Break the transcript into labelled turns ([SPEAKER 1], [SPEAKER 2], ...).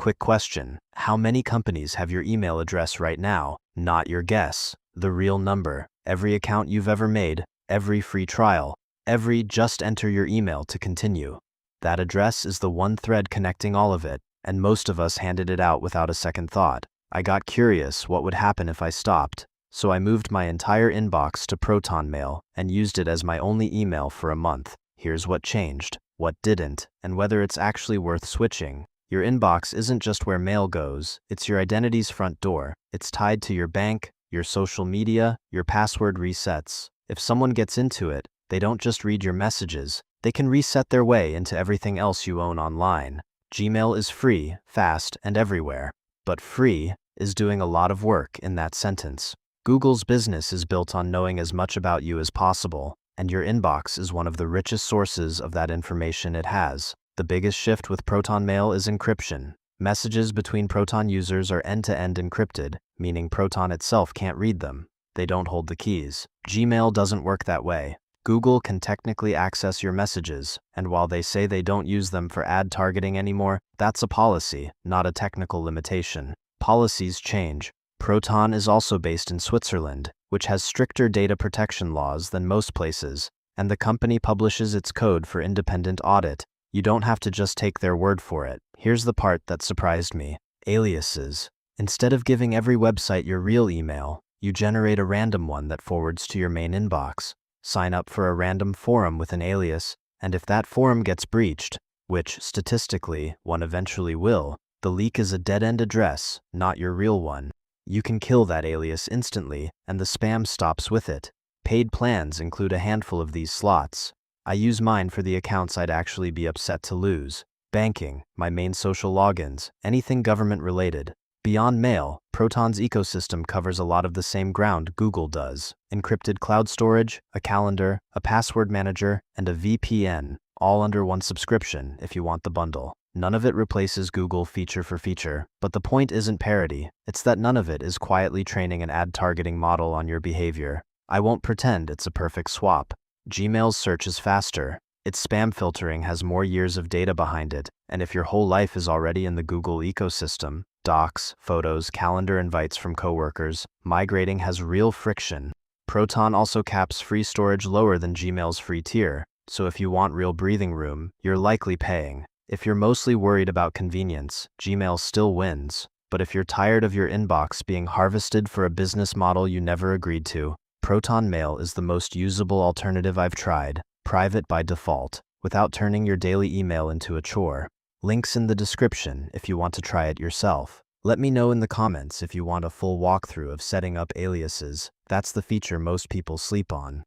[SPEAKER 1] quick question. How many companies have your email address right now? Not your guess. The real number. Every account you've ever made, every free trial, every just enter your email to continue. That address is the one thread connecting all of it, and most of us handed it out without a second thought. I got curious what would happen if I stopped, so I moved my entire inbox to Proton Mail and used it as my only email for a month. Here's what changed, what didn't, and whether it's actually worth switching. Your inbox isn't just where mail goes, it's your identity's front door. It's tied to your bank, your social media, your password resets. If someone gets into it, they don't just read your messages, they can reset their way into everything else you own online. Gmail is free, fast, and everywhere. But free is doing a lot of work in that sentence. Google's business is built on knowing as much about you as possible, and your inbox is one of the richest sources of that information it has. The biggest shift with Proton Mail is encryption. Messages between Proton users are end-to-end encrypted, meaning Proton itself can't read them. They don't hold the keys. Gmail doesn't work that way. Google can technically access your messages, and while they say they don't use them for ad targeting anymore, that's a policy, not a technical limitation. Policies change. Proton is also based in Switzerland, which has stricter data protection laws than most places, and the company publishes its code for independent audit. You don't have to just take their word for it. Here's the part that surprised me. Aliases. Instead of giving every website your real email, you generate a random one that forwards to your main inbox. Sign up for a random forum with an alias, and if that forum gets breached, which statistically one eventually will, the leak is a dead-end address, not your real one. You can kill that alias instantly, and the spam stops with it. Paid plans include a handful of these slots. I use mine for the accounts I'd actually be upset to lose. Banking, my main social logins, anything government-related. Beyond mail, Proton's ecosystem covers a lot of the same ground Google does. Encrypted cloud storage, a calendar, a password manager, and a VPN, all under one subscription if you want the bundle. None of it replaces Google feature for feature, but the point isn't parity, it's that none of it is quietly training an ad targeting model on your behavior. I won't pretend it's a perfect swap. Gmail's search is faster. Its spam filtering has more years of data behind it, and if your whole life is already in the Google ecosystem, docs, photos, calendar invites from coworkers, migrating has real friction. Proton also caps free storage lower than Gmail's free tier, so if you want real breathing room, you're likely paying. If you're mostly worried about convenience, Gmail still wins. But if you're tired of your inbox being harvested for a business model you never agreed to, Proton Mail is the most usable alternative I've tried, private by default, without turning your daily email into a chore. Links in the description if you want to try it yourself. Let me know in the comments if you want a full walkthrough of setting up aliases. That's the feature most people sleep on.